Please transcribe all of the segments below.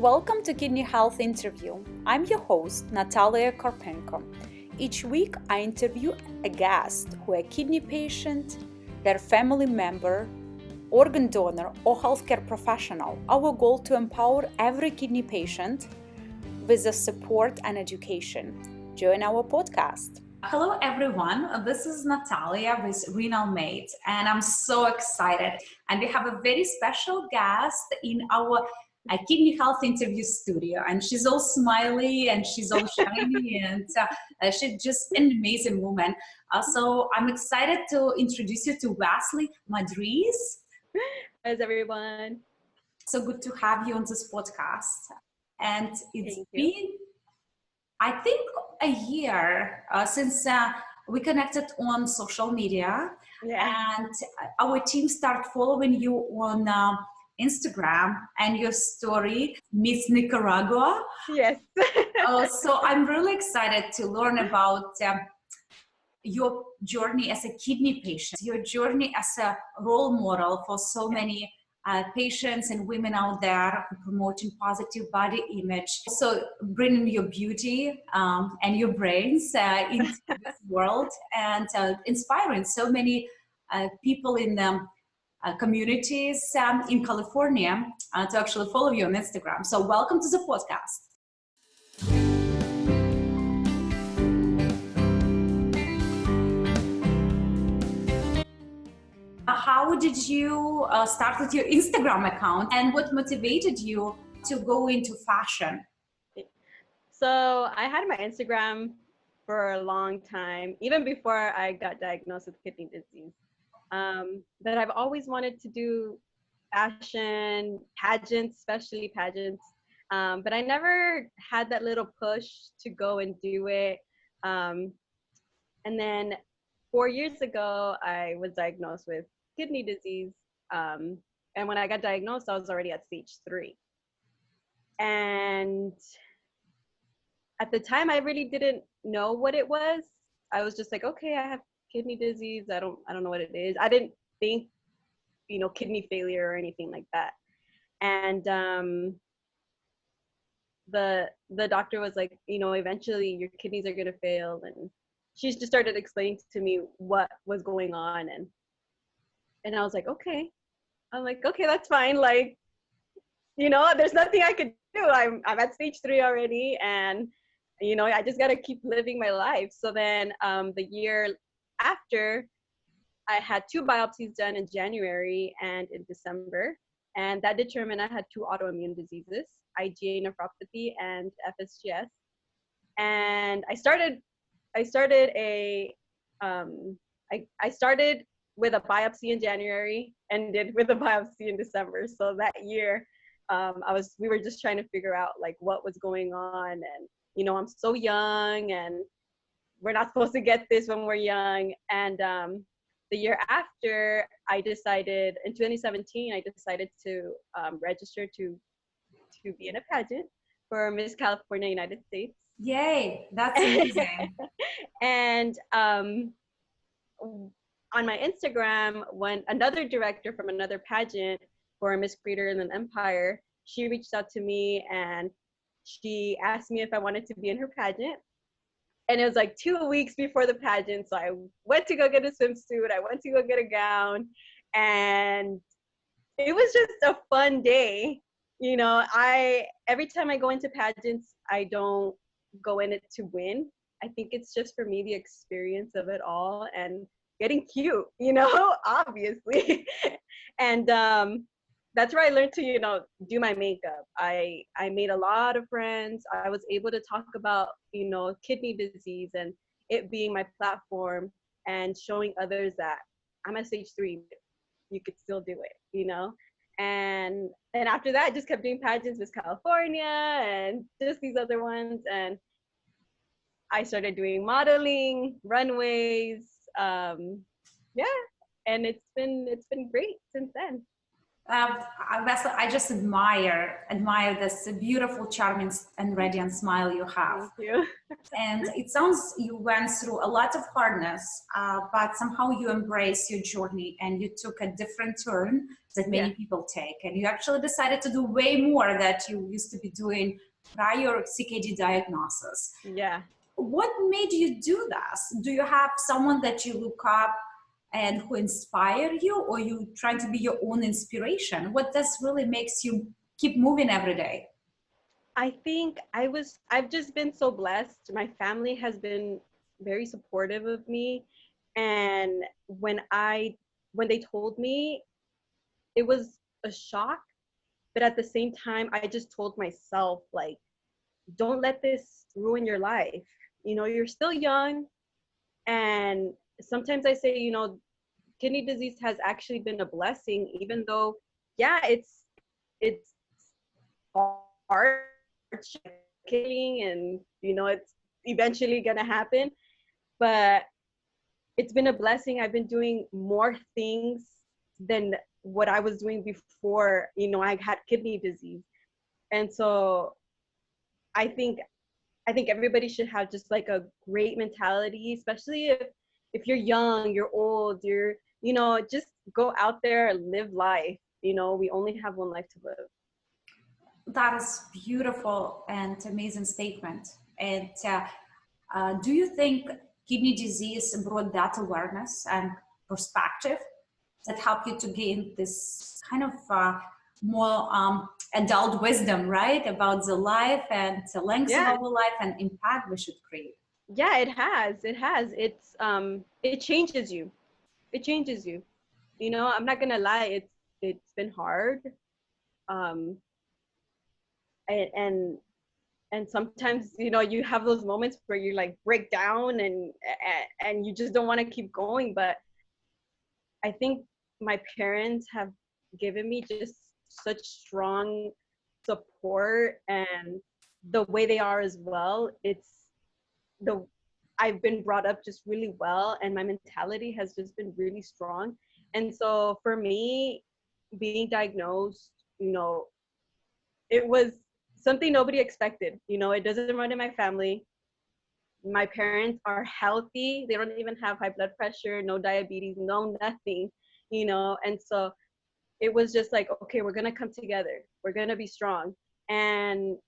Welcome to Kidney Health Interview. I'm your host, Natalia Karpenko. Each week, I interview a guest who is a kidney patient, their family member, organ donor, or healthcare professional. Our goal to empower every kidney patient with the support and education. Join our podcast. Hello, everyone. This is Natalia with RenalMate, and I'm so excited. And we have a very special guest in our kidney health interview studio, and she's all smiley and she's all shiny, and she's just an amazing woman. So I'm excited to introduce you to Wesley Madriz. How's everyone? So good to have you on this podcast. And it's been, I think, a year since we connected on social media, and our team started following you on Instagram, and your story, Miss Nicaragua. Yes. So I'm really excited to learn about your journey as a kidney patient, your journey as a role model for so many patients and women out there who promoting positive body image. So bringing your beauty and your brains into this world, and inspiring so many people in the communities in California to actually follow you on Instagram. So welcome to the podcast. How did you start with your Instagram account, and what motivated you to go into fashion? So I had my Instagram for a long time, even before I got diagnosed with kidney disease. That I've always wanted to do fashion, pageants, especially pageants. But I never had that little push to go and do it. And then 4 years ago, I was diagnosed with kidney disease. And when I got diagnosed, I was already at stage 3. And at the time, I really didn't know what it was. I was just like, okay, I have kidney disease. I don't know what it is. I didn't think, kidney failure or anything like that. And the doctor was like, eventually your kidneys are gonna fail. And she just started explaining to me what was going on, and I was like, okay. I'm like, okay, that's fine. Like, there's nothing I could do. I'm at stage 3 already, and I just gotta keep living my life. So then the year after, I had 2 biopsies done in January and in December, and that determined I had 2 autoimmune diseases, IgA Nephropathy and FSGS. And I started with a biopsy in January, ended with a biopsy in December. So that year, we were just trying to figure out like what was going on, and I'm so young, and we're not supposed to get this when we're young. And the year after, I decided in 2017, I decided to register to be in a pageant for Miss California, United States. Yay, that's amazing. And on my Instagram, when another director from another pageant for Miss Creator in an Empire, she reached out to me and she asked me if I wanted to be in her pageant. And it was like 2 weeks before the pageant. So I went to go get a swimsuit. I went to go get a gown. And it was just a fun day. Every time I go into pageants, I don't go in it to win. I think it's just for me the experience of it all and getting cute, obviously. And that's where I learned to, do my makeup. I made a lot of friends. I was able to talk about, kidney disease and it being my platform, and showing others that I'm at stage 3, you could still do it, And after that, I just kept doing pageants with California and just these other ones. And I started doing modeling, runways, and it's been great since then. Wesley, I just admire this beautiful, charming, and radiant smile you have. Thank you. And it sounds you went through a lot of hardness, but somehow you embrace your journey and you took a different turn that many Yeah. people take. And you actually decided to do way more that you used to be doing prior CKD diagnosis. Yeah. What made you do this? Do you have someone that you look up and who inspire you, or you trying to be your own inspiration? What does really makes you keep moving every day? I think I've just been so blessed. My family has been very supportive of me. And when they told me, it was a shock. But at the same time, I just told myself, like, don't let this ruin your life. You know, you're still young. And sometimes I say, kidney disease has actually been a blessing, even though, yeah, it's hard, killing, and it's eventually gonna happen. But it's been a blessing. I've been doing more things than what I was doing before. I had kidney disease, and so I think everybody should have just like a great mentality, especially if you're young, you're old, just go out there and live life. We only have one life to live. That is beautiful and amazing statement. And do you think kidney disease brought that awareness and perspective that helped you to gain this kind of more adult wisdom, right, about the life and the length of Yeah, our life and impact we should create? yeah, it has. It changes you. It changes you. I'm not gonna lie, it's been hard. Um, and and sometimes you have those moments where you like break down and you just don't want to keep going. But I think my parents have given me just such strong support, and the way they are as well. The I've been brought up just really well, and my mentality has just been really strong. And so for me, being diagnosed, it was something nobody expected. It doesn't run in my family. My parents are healthy. They don't even have high blood pressure, no diabetes, no nothing, And so it was just like, okay, we're going to come together. We're going to be strong. And,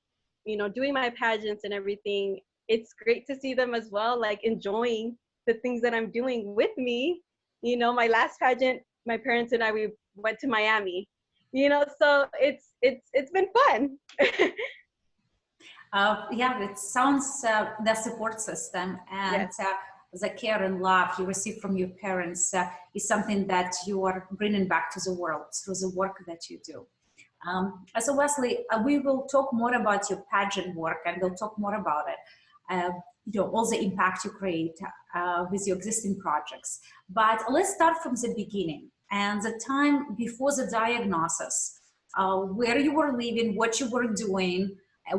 doing my pageants and everything, it's great to see them as well, like enjoying the things that I'm doing with me. My last pageant, my parents and I, we went to Miami, so it's been fun. Yeah, it sounds the support system and Yes. the care and love you receive from your parents is something that you are bringing back to the world through the work that you do. So Wesley, we will talk more about your pageant work and we'll talk more about it. All the impact you create with your existing projects. But let's start from the beginning and the time before the diagnosis, where you were living, what you were doing,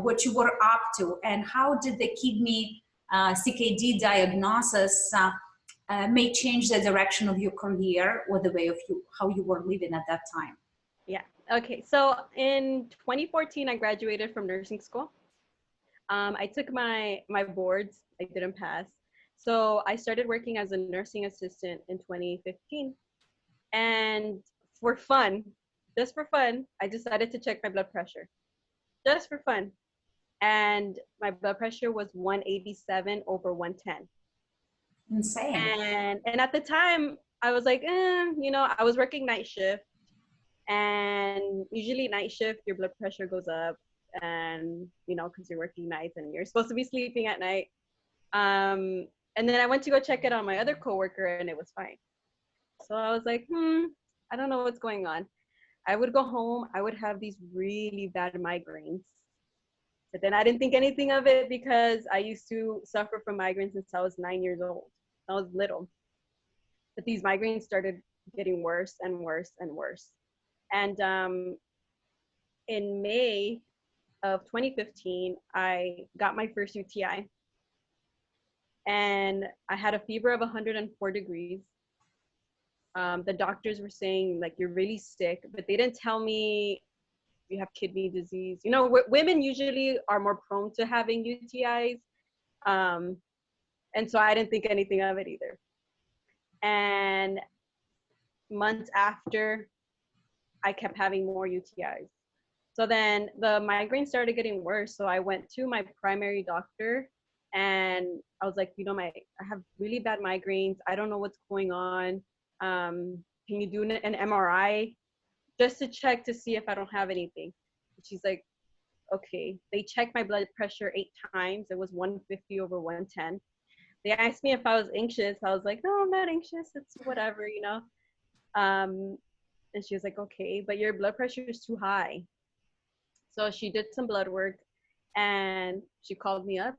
what you were up to, and how did the kidney CKD diagnosis may change the direction of your career or the way of how you were living at that time? Yeah. Okay. So in 2014, I graduated from nursing school. I took my boards. I didn't pass. So I started working as a nursing assistant in 2015. And for fun, just for fun, I decided to check my blood pressure. Just for fun. And my blood pressure was 187 over 110. Insane. And at the time, I was like, I was working night shift. And usually night shift, your blood pressure goes up, and because you're working nights and you're supposed to be sleeping at night. And then I went to go check it on my other coworker, and it was fine. So I was like, I don't know what's going on. I would go home, I would have these really bad migraines. But then I didn't think anything of it because I used to suffer from migraines since I was 9 years old. I was little. But these migraines started getting worse and worse and worse. And in May of 2015, I got my first UTI. And I had a fever of 104 degrees. The doctors were saying like, you're really sick, but they didn't tell me you have kidney disease. You know, women usually are more prone to having UTIs. And so I didn't think anything of it either. And months after, I kept having more UTIs. So then the migraine started getting worse. So I went to my primary doctor and I was like, you know, I have really bad migraines. I don't know what's going on. Can you do an MRI just to check to see if I don't have anything? And she's like, okay. They checked my blood pressure 8 times. It was 150 over 110. They asked me if I was anxious. I was like, no, I'm not anxious. It's whatever, you know. And she was like, okay, but your blood pressure is too high. So she did some blood work and she called me up.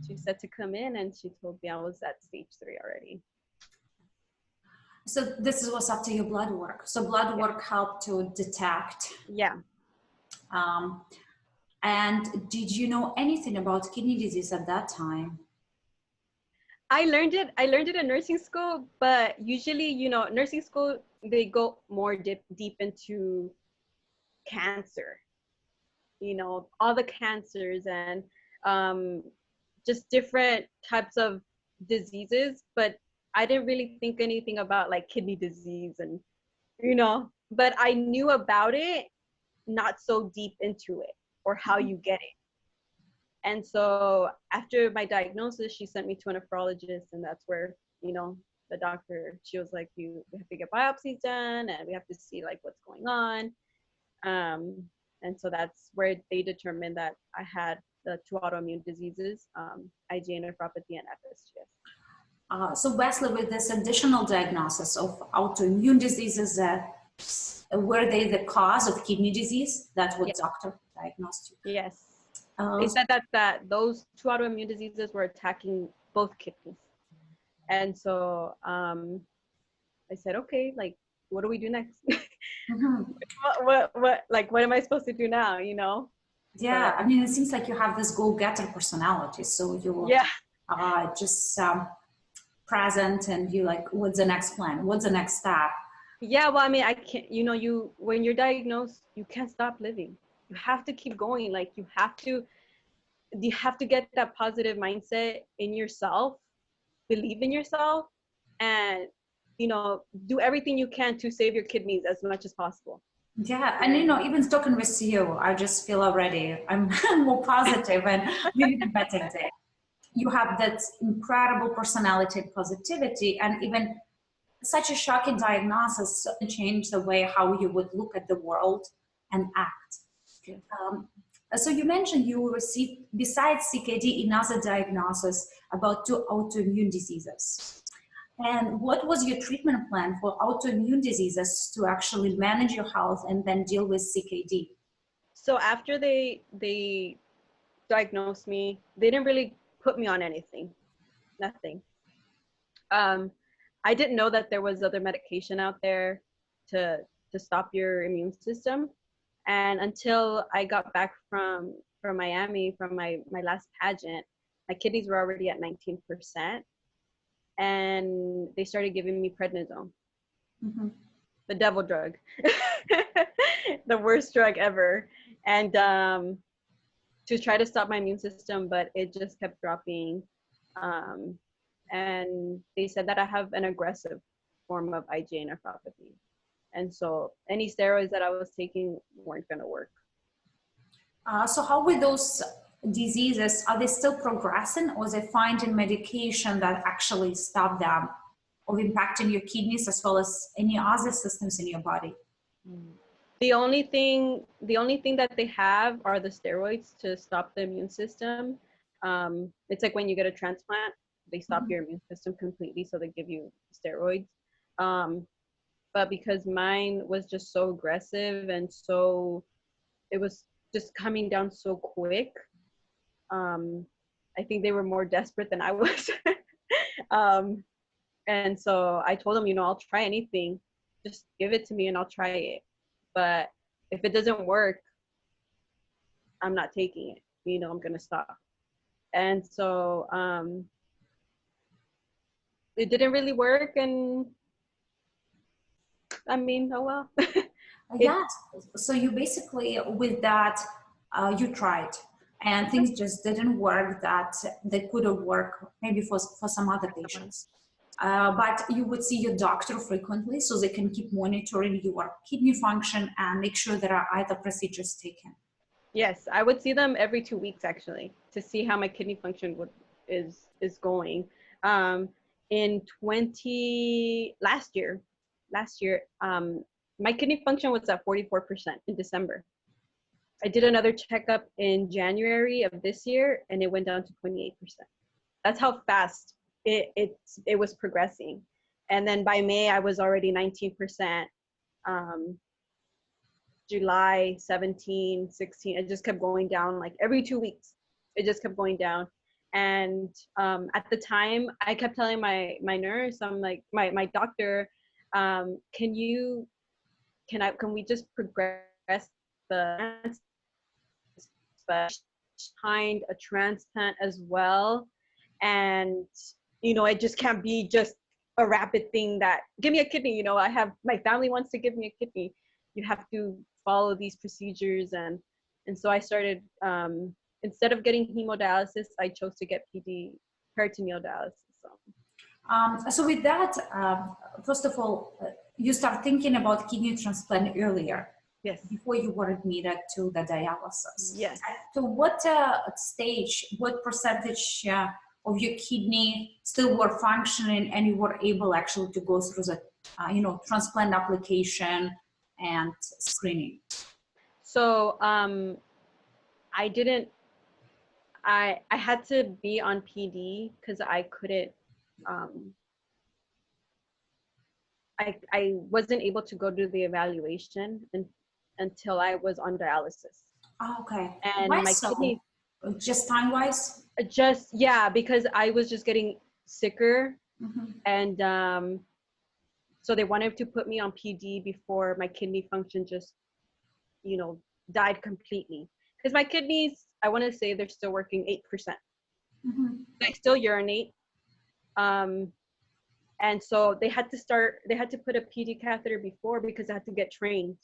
She said to come in and she told me I was at stage 3 already. So this was after your blood work. So blood work helped to detect. Yeah. And did you know anything about kidney disease at that time? I learned it in nursing school, but usually, you know, nursing school, they go more deep into cancer, you know, all the cancers and just different types of diseases. But I didn't really think anything about like kidney disease and, you know, but I knew about it, not so deep into it or how you get it. And so after my diagnosis, she sent me to a nephrologist, and that's where, you know, the doctor, she was like, we have to get biopsies done and we have to see like what's going on. And so that's where they determined that I had the 2 autoimmune diseases, IgA nephropathy and FSGS. So Wesley, with this additional diagnosis of autoimmune diseases, were they the cause of kidney disease? That's what doctor diagnosed you? Yes. They said that those 2 autoimmune diseases were attacking both kidneys. And so I said, okay, like, what do we do next? What am I supposed to do now, you know? Yeah, I mean, it seems like you have this go-getter personality. So you just present and you like, what's the next plan? What's the next step? Yeah, well, I mean, I can't, you know, when you're diagnosed, you can't stop living. You have to keep going. Like you have to get that positive mindset in yourself, believe in yourself, and, you know, do everything you can to save your kidneys as much as possible. Yeah, and you know, even talking with you, I just feel already I'm more positive and really a better day. You have that incredible personality and positivity, and even such a shocking diagnosis changed the way how you would look at the world and act. So you mentioned you received, besides CKD, another diagnosis about 2 autoimmune diseases. And what was your treatment plan for autoimmune diseases to actually manage your health and then deal with CKD? So after they diagnosed me, they didn't really put me on anything, nothing. I didn't know that there was other medication out there to stop your immune system. And until I got back from Miami, from my last pageant, my kidneys were already at 19%. And they started giving me prednisone, the devil drug, the worst drug ever. And to try to stop my immune system, but it just kept dropping. And they said that I have an aggressive form of IgA nephropathy. And so any steroids that I was taking weren't going to work. So how with those diseases, are they still progressing, or they finding medication that actually stop them or impacting your kidneys as well as any other systems in your body? The only thing that they have are the steroids to stop the immune system. It's like when you get a transplant, they stop your immune system completely, so they give you steroids. But because mine was just so aggressive and so it was just coming down so quick, I think they were more desperate than I was. And so I told them, you know, I'll try anything. Just give it to me and I'll try it. But if it doesn't work, I'm not taking it. You know, I'm going to stop. And so it didn't really work. And I mean, oh well. it Yes. So you basically, with that, you tried and things just didn't work that they could have worked maybe for some other patients. But you would see your doctor frequently so they can keep monitoring your kidney function and make sure there are either procedures taken. Yes, I would see them every 2 weeks actually to see how my kidney function is going. Um, in 20 last year, my kidney function was at 44% in December. I did another checkup in January of this year, and it went down to 28%. That's how fast it was progressing. And then by May, I was already 19%. July 17, 16, it just kept going down like every 2 weeks. It just kept going down. And at the time, I kept telling my nurse, I'm like, my doctor, can we just progress the behind a transplant as well? And it just can't be just a rapid thing that give me a kidney. I have my family wants to give me a kidney. You have to follow these procedures, and so I started, instead of getting hemodialysis, I chose to get peritoneal dialysis. So with that, first of all, you start thinking about kidney transplant earlier. Yes. Before you were admitted to the dialysis. Yes. So what stage, what percentage of your kidney still were functioning and you were able actually to go through the, transplant application and screening? So I had to be on PD because I couldn't, I wasn't able to go do the evaluation until I was on dialysis. Oh, okay. And why my so? kidney, just time-wise? Because I was just getting sicker. Mm-hmm. And so they wanted to put me on PD before my kidney function just, died completely. Because my kidneys, I want to say they're still working 8%. Mm-hmm. I still urinate. And so they had to put a PD catheter before because I had to get trained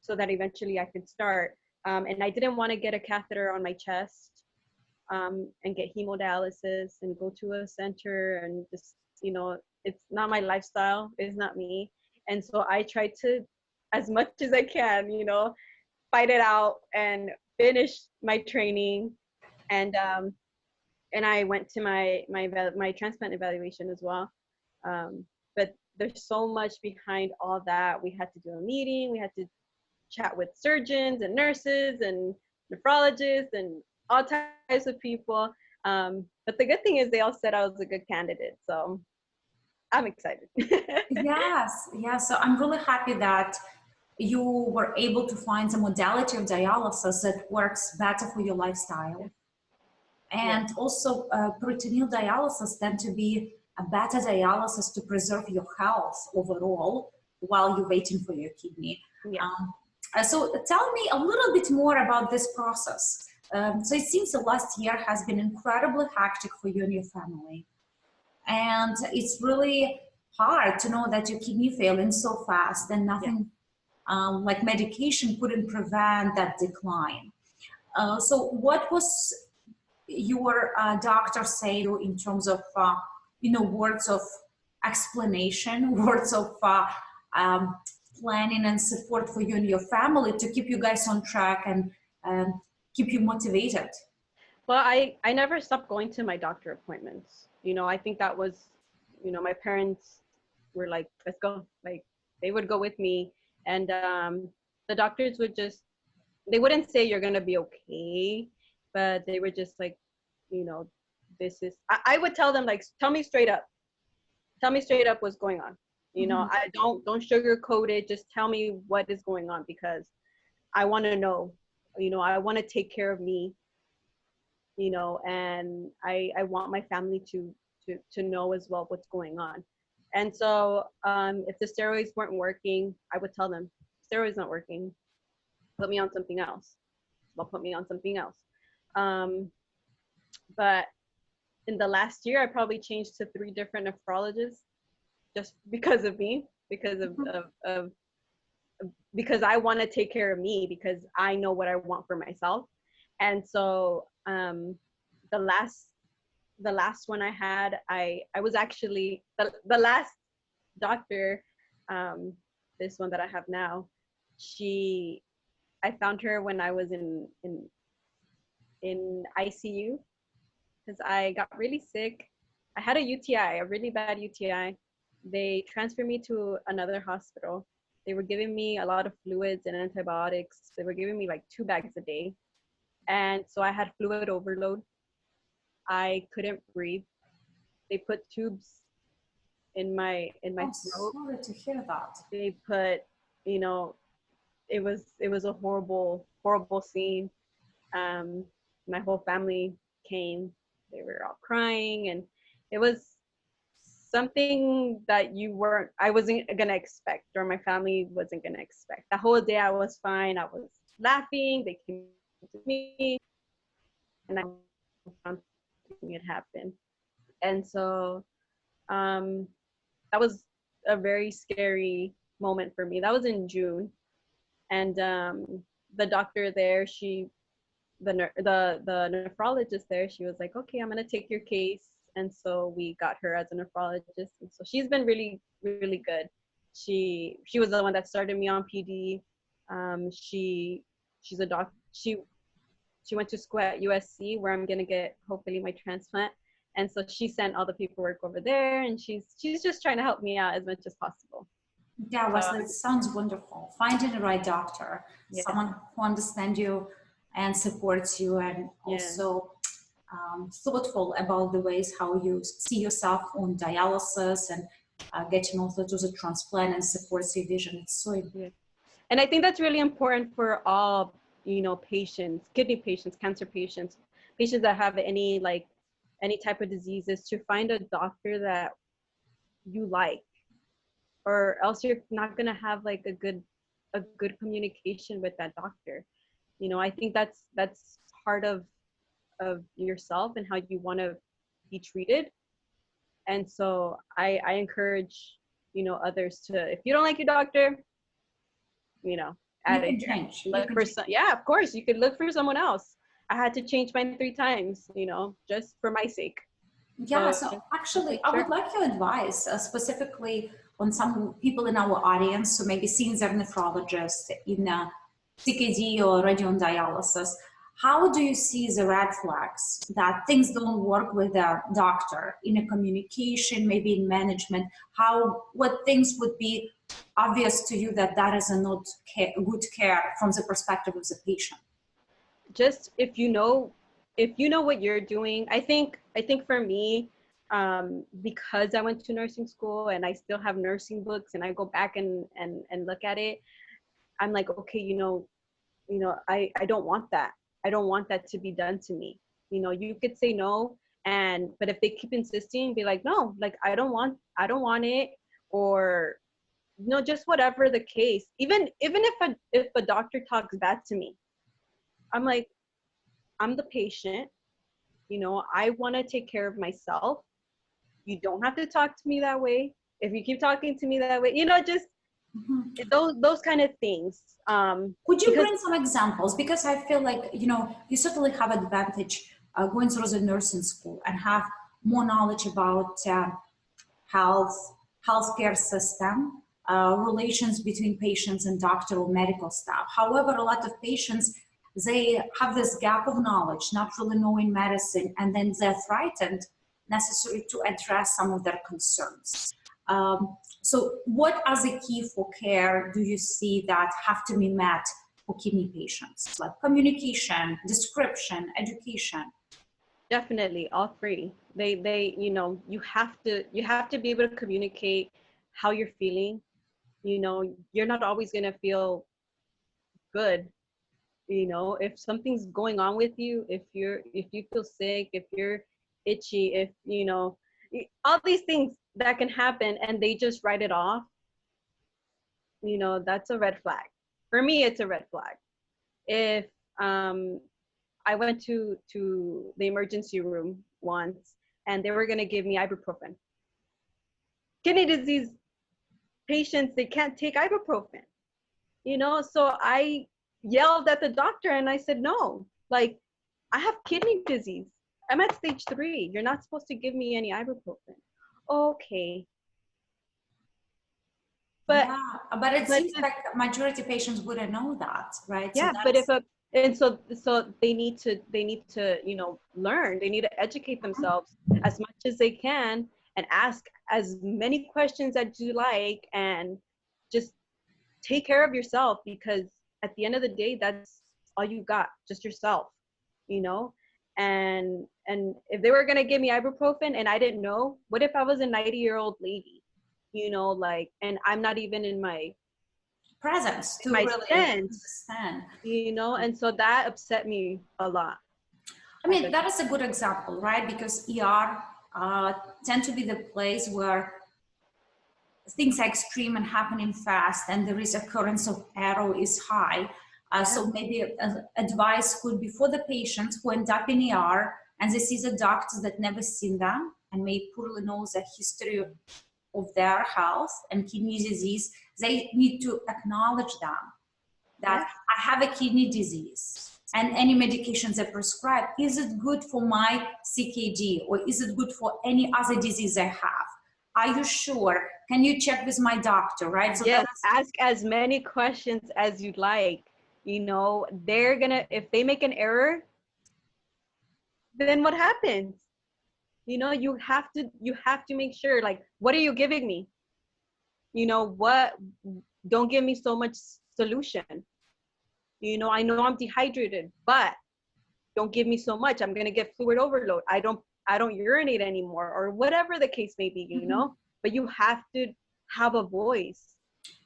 so that eventually I could start. And I didn't want to get a catheter on my chest and get hemodialysis and go to a center and just, it's not my lifestyle. It's not me. And so I tried to, as much as I can, fight it out and finish my training. And I went to my transplant evaluation as well. But there's so much behind all that. We had to do a meeting. We had to chat with surgeons and nurses and nephrologists and all types of people. But the good thing is they all said I was a good candidate. So I'm excited. Yes. So I'm really happy that you were able to find a modality of dialysis that works better for your lifestyle. Yes. And yes. Also peritoneal dialysis tend to be a better dialysis to preserve your health overall while you're waiting for your kidney. Yeah. So tell me a little bit more about this process. So it seems the last year has been incredibly hectic for you and your family. And it's really hard to know that your kidney failing so fast and nothing like medication couldn't prevent that decline. So what was your doctor say in terms of, words of explanation, words of planning and support for you and your family to keep you guys on track and keep you motivated? Well, I never stopped going to my doctor appointments. I think that was, my parents were like, let's go. Like, they would go with me. And the doctors they wouldn't say you're going to be okay, but they were just like, this is, I would tell them, like, tell me straight up what's going on. I don't sugarcoat it. Just tell me what is going on because I want to know, I want to take care of me, and I want my family to know as well what's going on. And so if the steroids weren't working, I would tell them, steroids not working, put me on something else. They'll put me on something else. But in the last year, I probably changed to 3 different nephrologists just because of me. because of because I want to take care of me, because I know what I want for myself. And so the last one I had, I was actually the last doctor, this one that I have now, I found her when I was in ICU, because I got really sick. I had a UTI, a really bad UTI. They transferred me to another hospital. They were giving me a lot of fluids and antibiotics. They were giving me like 2 bags a day. And so I had fluid overload. I couldn't breathe. They put tubes in my throat. Sorry to hear that. They put, you know, it was a horrible scene. My whole family came. They were all crying, and it was something that I wasn't gonna expect, or my family wasn't gonna expect. The whole day I was fine. I was laughing. They came to me, and I found something had happened. And so that was a very scary moment for me. That was in June, and the doctor there, the nephrologist there, she was like, okay, I'm gonna take your case. And so we got her as a nephrologist, and so she's been really, really good. She was the one that started me on PD. She's a doc. She went to school at USC, where I'm gonna get hopefully my transplant. And so she sent all the paperwork over there, and she's just trying to help me out as much as possible. Yeah, Wesley, it sounds wonderful. Finding the right doctor, Yeah. someone who understands you and supports you, and also thoughtful about the ways how you see yourself on dialysis, and getting also to the transplant and supports your vision. It's so important. And I think that's really important for all, patients, kidney patients, cancer patients that have any type of diseases, to find a doctor that you like, or else you're not going to have like a good communication with that doctor. I think that's part of yourself and how you want to be treated. And so I encourage, others to, if you don't like your doctor, yeah, of course, you could look for someone else. I had to change mine 3 times, just for my sake. Yeah, so actually, I would like your advice specifically on some people in our audience who maybe seeing their nephrologist in CKD or already on dialysis. How do you see the red flags that things don't work with a doctor in a communication, maybe in management? What things would be obvious to you that is not good care from the perspective of the patient? Just if you know what you're doing. I think for me, because I went to nursing school and I still have nursing books, and I go back and look at it, I'm like, okay, I don't want that. I don't want that to be done to me. You could say no, but if they keep insisting, be like, no, like I don't want it, or just whatever the case. Even if a doctor talks bad to me, I'm like, I'm the patient. I want to take care of myself. You don't have to talk to me that way. If you keep talking to me that way, just those kind of things. Could you bring some examples? Because I feel like, you certainly have advantage going through the nursing school and have more knowledge about healthcare system, relations between patients and doctor or medical staff. However, a lot of patients, they have this gap of knowledge, not really knowing medicine, and then they're frightened necessary to address some of their concerns. So what are the key for care do you see that have to be met for kidney patients? Like communication, description, education? Definitely, all 3. They you have to be able to communicate how you're feeling. You're not always going to feel good. If something's going on with you, if you feel sick, if you're itchy, if all these things that can happen, and they just write it off, that's a red flag. For me, it's a red flag. If I went to the emergency room once, and they were going to give me ibuprofen. Kidney disease patients, they can't take ibuprofen, you know? So I yelled at the doctor and I said, no, like, I have kidney disease. I'm at stage 3. You're not supposed to give me any ibuprofen. Okay. But it seems like majority of patients wouldn't know that, right? Yeah, So but so they need to, you know, learn. They need to educate themselves as much as they can and ask as many questions as you like, and just take care of yourself, because at the end of the day, that's all you got, just yourself, you know? And if they were gonna give me ibuprofen and I didn't know, what if I was a 90-year-old lady, you know, like, and I'm not even in my presence to my really sense, understand, you know? And so that upset me a lot. I mean, that is a good example, right? Because ER tend to be the place where things are extreme and happening fast, and the risk occurrence of error is high. So maybe advice could be for the patients who end up in ER and they see the doctors that never seen them and may poorly know the history of their health and kidney disease. They need to acknowledge them that I have a kidney disease, and any medications I prescribe, is it good for my CKD, or is it good for any other disease I have? Are you sure? Can you check with my doctor, right? So yes, ask as many questions as you'd like. You know, they're gonna, if they make an error, then what happens? You know, you have to make sure, like, what are you giving me? You know, what, don't give me so much solution. You know I'm dehydrated, but don't give me so much. I'm gonna get fluid overload. I don't urinate anymore, or whatever the case may be, you know? But you have to have a voice.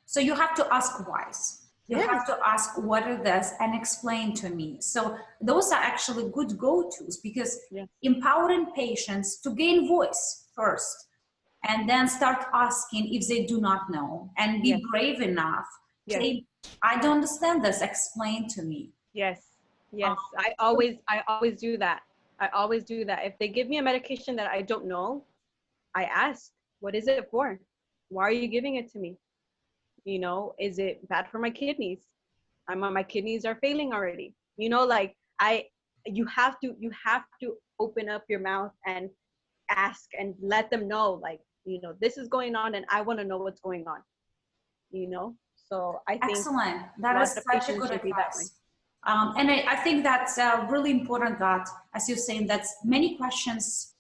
So you have to ask whys. You have to ask what are this and explain to me. So those are actually good go-tos, because empowering patients to gain voice first, and then start asking if they do not know, and be brave enough. Say, I don't understand this, explain to me. Yes. I always do that. I always do that. If they give me a medication that I don't know, I ask, what is it for? Why are you giving it to me? You know, is it bad for my kidneys? My kidneys are failing already. You know, like, you have to open up your mouth and ask and let them know, like, you know, this is going on and I want to know what's going on, you know? So I think excellent. That is such a good advice. And I think that's really important, that, as you're saying, that's many questions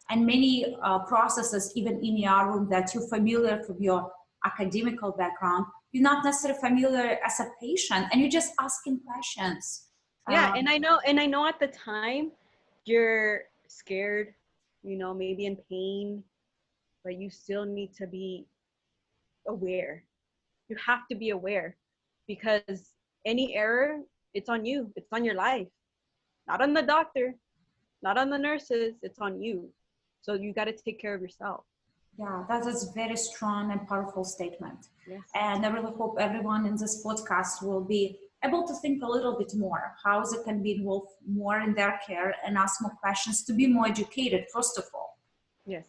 and many processes, even in your room, that you're familiar from your academical background, you're not necessarily familiar as a patient, and you're just asking questions. And I know at the time you're scared, you know, maybe in pain, but you still need to be aware. You have to be aware, because any error, it's on you. It's on your life, not on the doctor, not on the nurses. It's on you. So you got to take care of yourself. Yeah, that is a very strong and powerful statement. Yes. And I really hope everyone in this podcast will be able to think a little bit more how they can be involved more in their care and ask more questions to be more educated, first of all. Yes.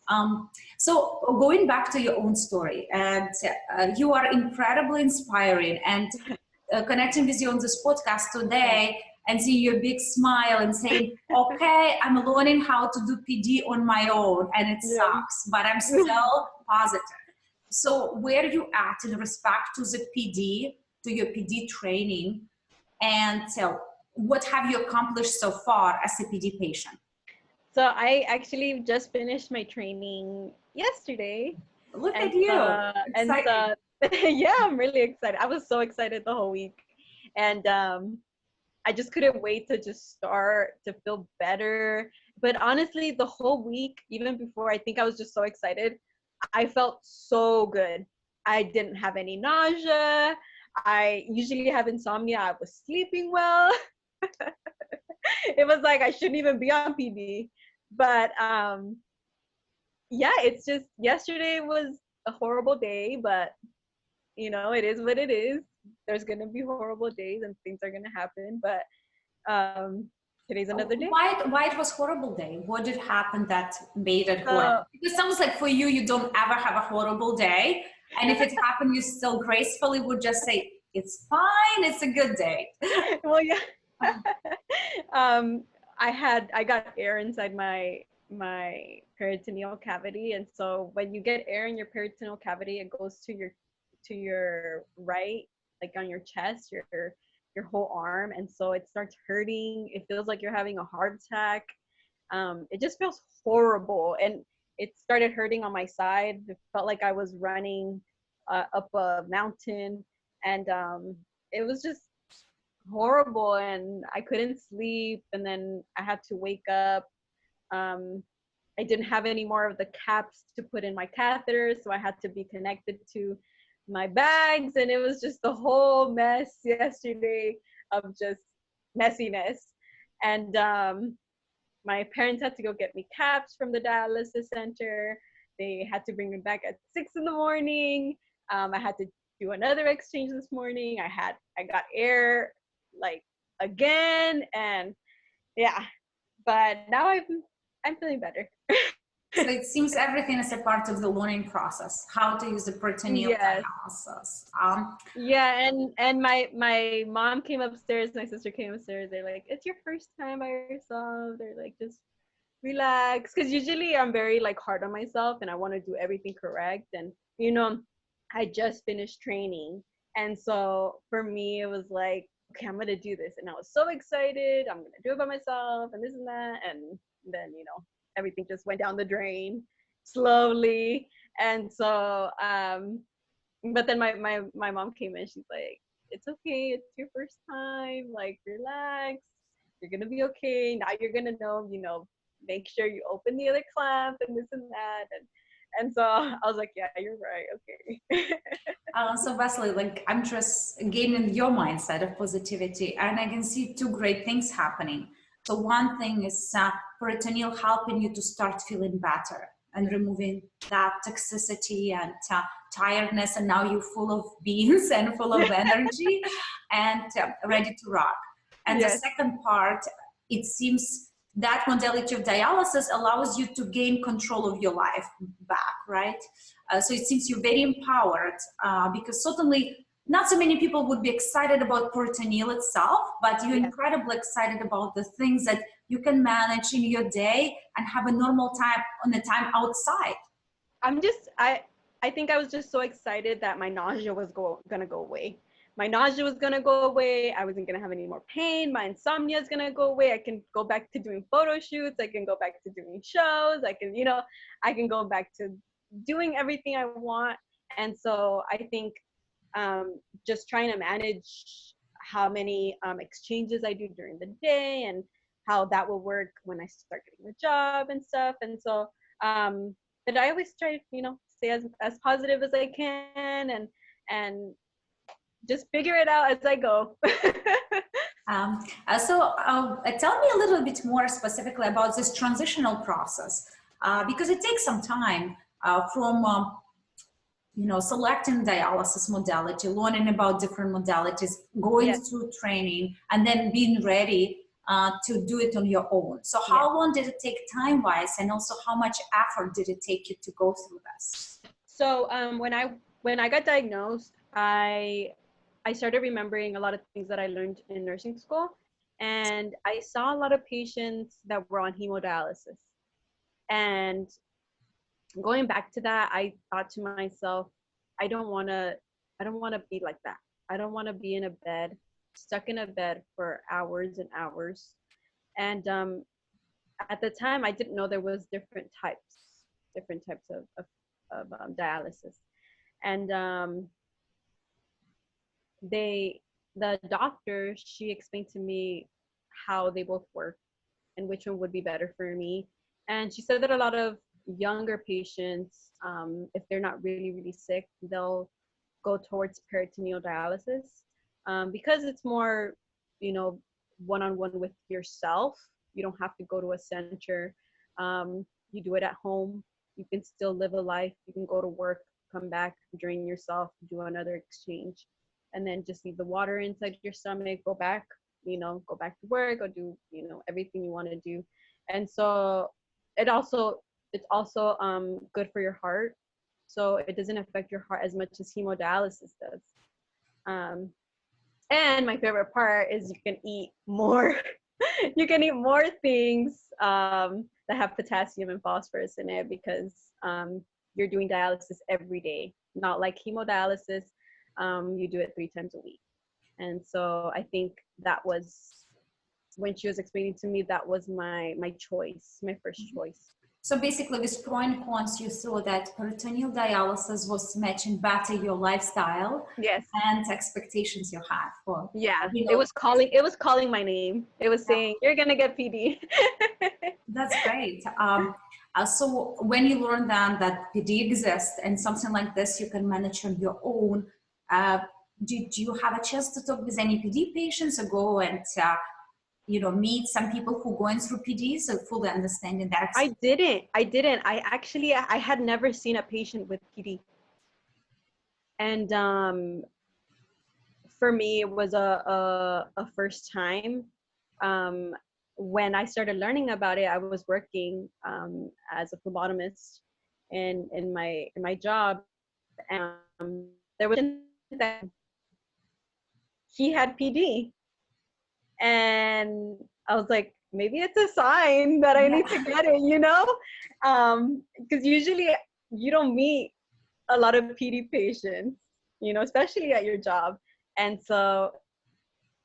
So going back to your own story, and you are incredibly inspiring, and connecting with you on this podcast today and seeing your big smile and saying, okay, I'm learning how to do PD on my own and it sucks, but I'm still positive. So where are you at in respect to the PD, to your PD training, and what have you accomplished so far as a PD patient? So I actually just finished my training yesterday. Look at you. Yeah, I'm really excited. I was so excited the whole week. And I just couldn't wait to just start to feel better. But honestly, the whole week, even before, I think I was just so excited. I felt so good. I didn't have any nausea. I usually have insomnia. I was sleeping well. It was like I shouldn't even be on PD. But yeah, it's just, yesterday was a horrible day, but you know, it is what it is. There's gonna be horrible days and things are gonna happen, but today's another day. Why it was horrible day? What did happen that made it horrible? Because it sounds like for you, you don't ever have a horrible day. And if it happened, you still gracefully would just say, it's fine, it's a good day. Well, yeah. I got air inside my peritoneal cavity, and so when you get air in your peritoneal cavity, it goes to your right, like on your chest, your whole arm, and so it starts hurting. It feels like you're having a heart attack. It just feels horrible, and it started hurting on my side. It felt like I was running up a mountain, and it was just horrible, and I couldn't sleep, and then I had to wake up. I didn't have any more of the caps to put in my catheter, so I had to be connected to my bags, and it was just a whole mess yesterday of just messiness. And my parents had to go get me caps from the dialysis center. They had to bring me back at 6 in the morning. I had to do another exchange this morning. I got air like again, and yeah, but now I'm feeling better. So it seems everything is a part of the learning process, how to use the peritoneal dialysis. Yeah, and my mom came upstairs, my sister came upstairs. They're like, it's your first time by yourself. They're like, just relax, because usually I'm very like hard on myself, and I want to do everything correct. And I just finished training, and so for me it was like, okay, I'm gonna do this, and I was so excited. I'm gonna do it by myself, and this and that, and then everything just went down the drain slowly. And so but then my mom came in. She's like, it's okay, it's your first time, like relax, you're gonna be okay. Now you're gonna know, make sure you open the other clamp and this and that. And so I was like, yeah, you're right, okay. So Wesley, like, I'm just gaining your mindset of positivity, and I can see two great things happening. So one thing is peritoneal helping you to start feeling better and removing that toxicity and tiredness, and now you're full of beans and full of energy and ready to rock. And the second part, it seems that modality of dialysis allows you to gain control of your life back, right? So it seems you're very empowered, because certainly not so many people would be excited about peritoneal itself, but you're incredibly excited about the things that you can manage in your day and have a normal time on the time outside. I think I was just so excited that my nausea was gonna go away. My nausea was gonna go away. I wasn't gonna have any more pain. My insomnia is gonna go away. I can go back to doing photo shoots. I can go back to doing shows. I can go back to doing everything I want. And so I think just trying to manage how many exchanges I do during the day, and how that will work when I start getting a job and stuff. And so but I always try to stay as positive as I can, and just figure it out as I go. So tell me a little bit more specifically about this transitional process, because it takes some time from selecting dialysis modality, learning about different modalities, going through training, and then being ready to do it on your own. So how long did it take time-wise, and also how much effort did it take you to go through this? So when I got diagnosed, I started remembering a lot of things that I learned in nursing school, and I saw a lot of patients that were on hemodialysis. And going back to that, I thought to myself, I don't want to be like that. I don't want to be in a bed, stuck in a bed for hours and hours. And at the time, I didn't know there was different types of dialysis. And the doctor, she explained to me how they both work and which one would be better for me. And she said that a lot of younger patients, if they're not really, really sick, they'll go towards peritoneal dialysis because it's more, one-on-one with yourself. You don't have to go to a center. You do it at home. You can still live a life. You can go to work, come back, drain yourself, do another exchange, and then just leave the water inside your stomach, go back to work, or do, everything you want to do. And so it's also good for your heart. so it doesn't affect your heart as much as hemodialysis does. And my favorite part is you can eat more. You can eat more things that have potassium and phosphorus in it because you're doing dialysis every day, not like hemodialysis. You do it 3 times a week. And so I think that was, when she was explaining to me, that was my choice, my first choice. So basically, with pro and cons, you saw that peritoneal dialysis was matching better your lifestyle, yes, and expectations you had for. Yeah, You know, it was calling my name. It was saying, "You're gonna get PD." That's great. So when you learn then that PD exists and something like this you can manage on your own, did you have a chance to talk with any PD patients or go and meet some people who are going through PD, so fully understanding that? I didn't. I had never seen a patient with PD, and for me it was a first time. When I started learning about it, I was working as a phlebotomist in my job, and there was that he had PD, and I was like, maybe it's a sign that I need to get it, because usually you don't meet a lot of PD patients, especially at your job. And so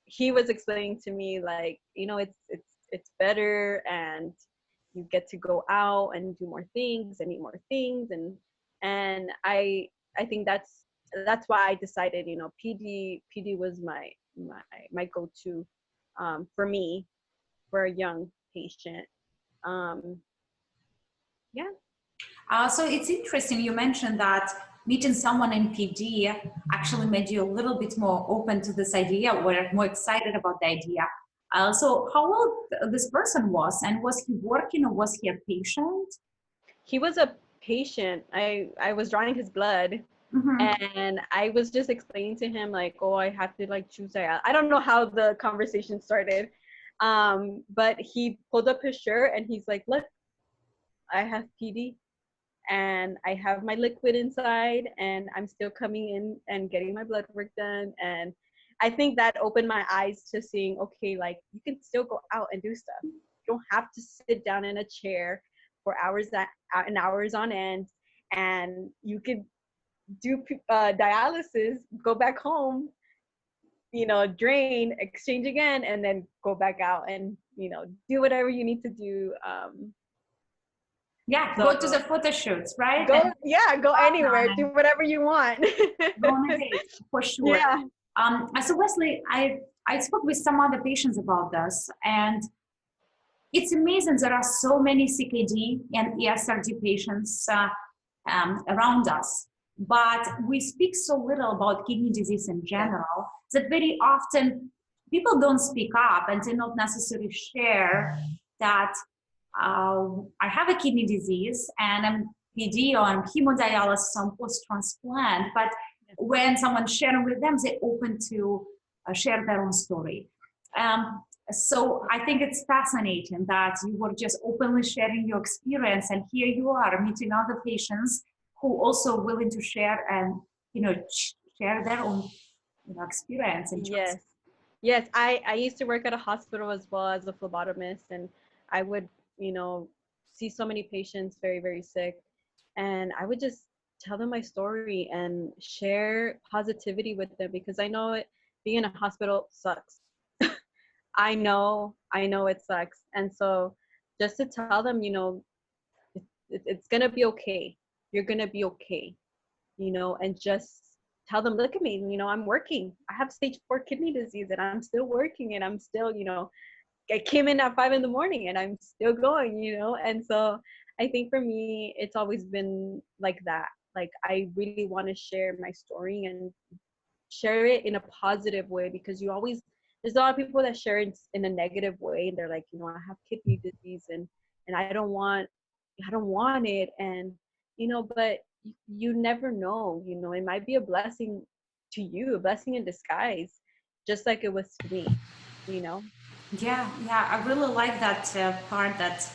he was explaining to me, like, it's better, and you get to go out and do more things and eat more things, and I think that's why I decided, PD was my go-to for me, for a young patient. So it's interesting you mentioned that meeting someone in PD actually made you a little bit more open to this idea, or more excited about the idea. So how old this person was, and was he working or was he a patient? He was a patient. I was drawing his blood. Mm-hmm. And I was just explaining to him, like, oh, I have to choose dialysis. I don't know how the conversation started, but he pulled up his shirt and he's like, look, I have PD and I have my liquid inside and I'm still coming in and getting my blood work done. And I think that opened my eyes to seeing, okay, you can still go out and do stuff. You don't have to sit down in a chair for hours and hours on end, and you could do dialysis, go back home, drain, exchange again, and then go back out and, do whatever you need to do. Go to the photo shoots, right? Go anywhere, do whatever you want. Go on a date, for sure. Yeah. So Wesley, I spoke with some other patients about this, and it's amazing. There are so many CKD and ESRD patients around us, but we speak so little about kidney disease in general that very often people don't speak up and they not necessarily share that I have a kidney disease and I'm PD or I'm hemodialysis, I'm post-transplant, but when someone's sharing with them, they're open to share their own story. So I think it's fascinating that you were just openly sharing your experience, and here you are meeting other patients who also willing to share and share their own experience. And yes. I used to work at a hospital as well as a phlebotomist, and I would see so many patients very, very sick, and I would just tell them my story and share positivity with them, because I know being in a hospital sucks. I know it sucks. And so just to tell them, it's going to be okay. You're going to be okay, and just tell them, look at me, I'm working. I have stage 4 kidney disease and I'm still working, and I'm still, I came in at 5 a.m. and I'm still going, And so I think for me, it's always been like that. Like, I really want to share my story and share it in a positive way, because there's a lot of people that share it in a negative way, and they're like, I have kidney disease and I don't want it, and but you never know, it might be a blessing to you, a blessing in disguise, just like it was to me. Yeah, I really like that part that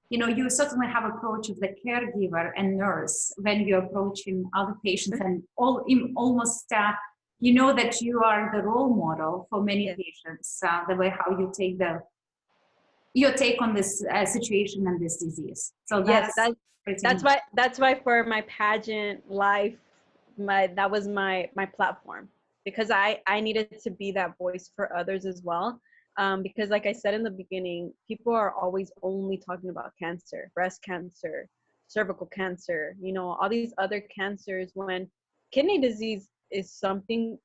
you certainly have approach of the caregiver and nurse when you're approaching other patients, and almost you know that you are the role model for many patients, the way how you take your take on this situation and this disease. So that's why for my pageant life, that was my platform, because I needed to be that voice for others as well. Because like I said in the beginning, people are always only talking about cancer, breast cancer, cervical cancer, all these other cancers, when kidney disease is something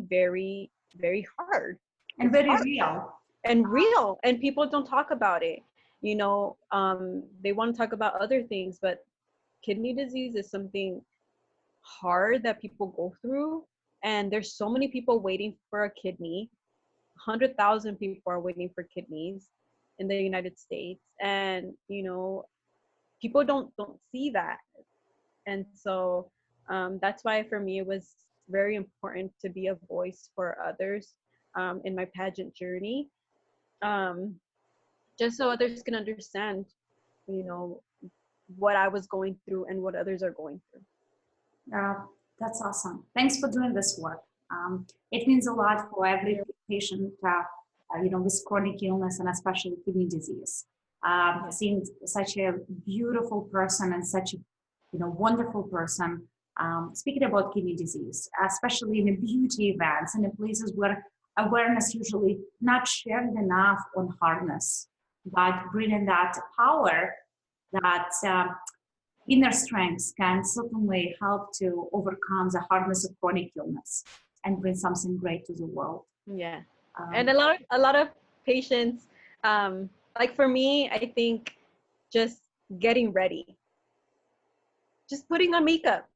very, very hard. And very real. And real, and people don't talk about it. They want to talk about other things, but kidney disease is something hard that people go through, and there's so many people waiting for a kidney. 100,000 people are waiting for kidneys in the United States, and people don't see that. And so that's why for me it was very important to be a voice for others in my pageant journey, just so others can understand what I was going through and what others are going through. That's awesome. Thanks for doing this work. It means a lot for every patient, with chronic illness and especially kidney disease. Seeing such a beautiful person and such a wonderful person speaking about kidney disease, especially in the beauty events and in places where awareness usually not shared enough on hardness, but bringing that power, that inner strength can certainly help to overcome the hardness of chronic illness and bring something great to the world. Yeah. And a lot of patients, like for me, I think just getting ready, just putting on makeup,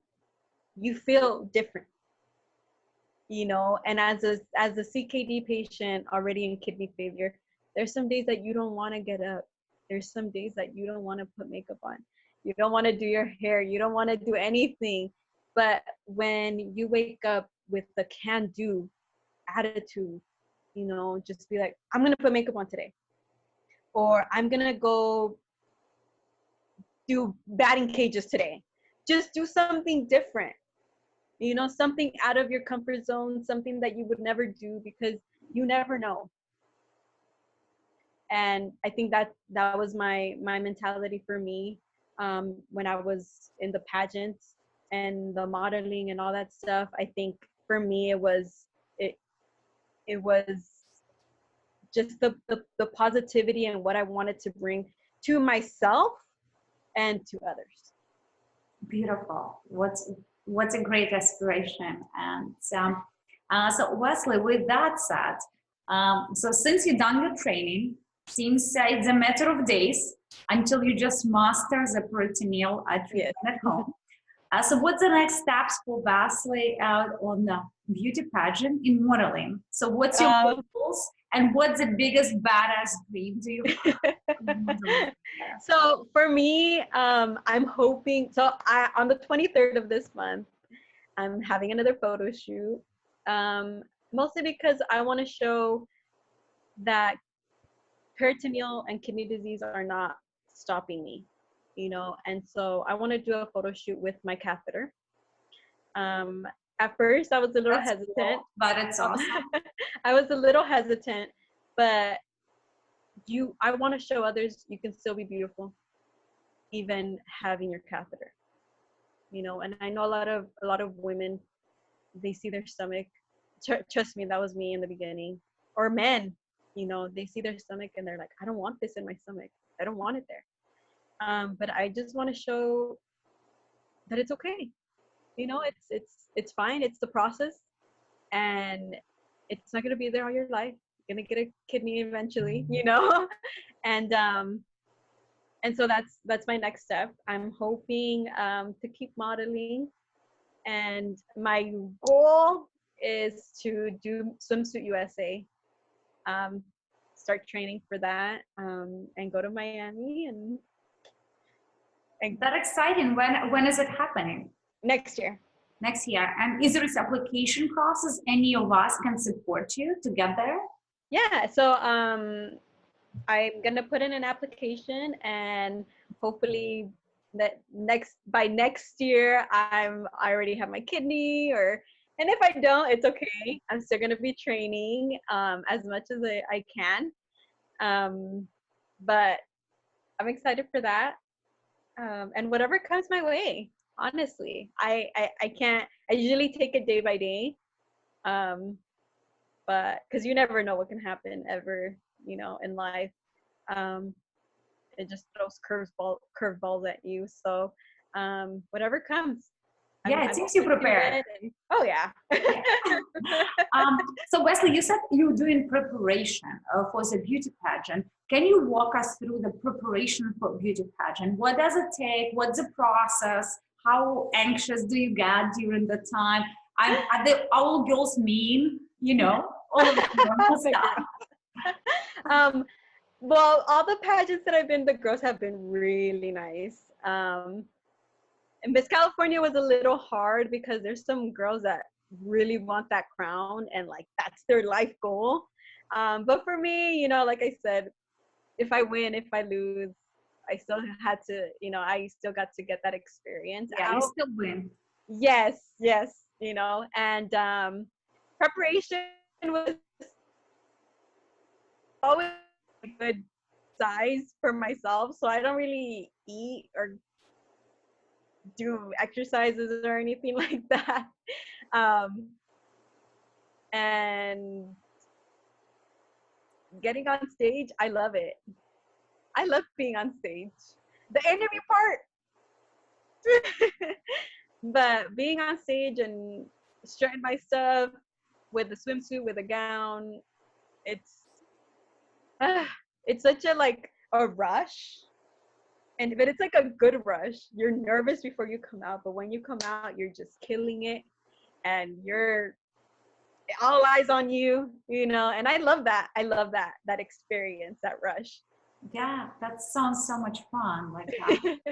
you feel different, and as a CKD patient already in kidney failure, there's some days that you don't want to get up. There's some days that you don't want to put makeup on. You don't want to do your hair. You don't want to do anything. But when you wake up with the can-do attitude, just be like, I'm going to put makeup on today. Or I'm going to go do batting cages today. Just do something different. Something out of your comfort zone, something that you would never do, because you never know. And I think that was my mentality for me when I was in the pageants and the modeling and all that stuff. I think for me it was just the positivity and what I wanted to bring to myself and to others. Beautiful. What's a great aspiration. And so Wesley, with that said, so since you've done your training, seems it's a matter of days until you just master the peritoneal treatment at home. So what's the next steps for Wesley on the beauty pageant in modeling? So what's your goals and what's the biggest badass dream do you have? So for me, I'm hoping, on the 23rd of this month, I'm having another photo shoot, mostly because I want to show that peritoneal and kidney disease are not stopping me, and so I want to do a photo shoot with my catheter. At first I was a little hesitant, cool, but it's awesome. I was a little hesitant, but I want to show others you can still be beautiful even having your catheter, and I know a lot of women, they see their stomach, trust me, that was me in the beginning, or men, they see their stomach and they're like, I don't want this in my stomach, I don't want it there. But I just want to show that it's okay, it's fine, it's the process, and it's not going to be there all your life. You're going to get a kidney eventually, and so that's my next step. I'm hoping to keep modeling, and my goal is to do Swimsuit USA, start training for that, and go to Miami and that's exciting. When is it happening? Next year. And is there this application process any of us can support you to get there? Yeah, so I'm gonna put in an application, and hopefully that by next year I already have my kidney, or and if I don't, it's okay. I'm still gonna be training as much as I can. Um, but I'm excited for that. And whatever comes my way, honestly, I can't. I usually take it day by day. Um, but because you never know what can happen ever, in life. Um, it just throws curveballs at you. So whatever comes, Yeah, it I'm seems you open to prepare. it. And, oh yeah. Yeah. So Wesley, you said you're doing preparation for the beauty pageant. Can you walk us through the preparation for beauty pageant? What does it take? What's the process? How anxious do you get during the time? Are the all girls mean? All of the normal stuff. Well, all the pageants that I've been, the girls have been really nice. And Miss California was a little hard because there's some girls that really want that crown and like that's their life goal. But for me, like I said, if I win, if I lose, I still had to, I still got to get that experience Yeah, out. you still win. Yes, and preparation was always a good size for myself, so I don't really eat or do exercises or anything like that. Um, and getting on stage, I love it. I love being on stage. The interview part, but being on stage and strutting my stuff with a swimsuit, with a gown, it's uh, it's such a rush. But it's like a good rush. You're nervous before you come out, but when you come out, you're just killing it, and you're all eyes on you, and I love that. I love that experience, that rush. Yeah, that sounds so much fun. Like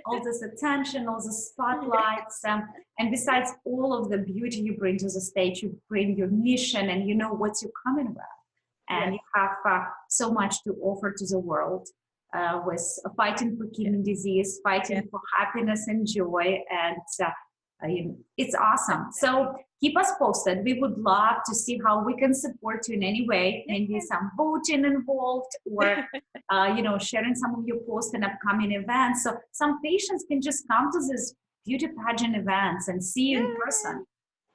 all this attention, all the spotlights, and besides all of the beauty you bring to the stage, you bring your mission, and you know what you're coming with, and Yes. you have so much to offer to the world with fighting for kidney disease, fighting for happiness and joy, and it's awesome. So keep us posted. We would love to see how we can support you in any way. Maybe some voting involved, or sharing some of your posts and upcoming events. So some patients can just come to this beauty pageant events and see you in person.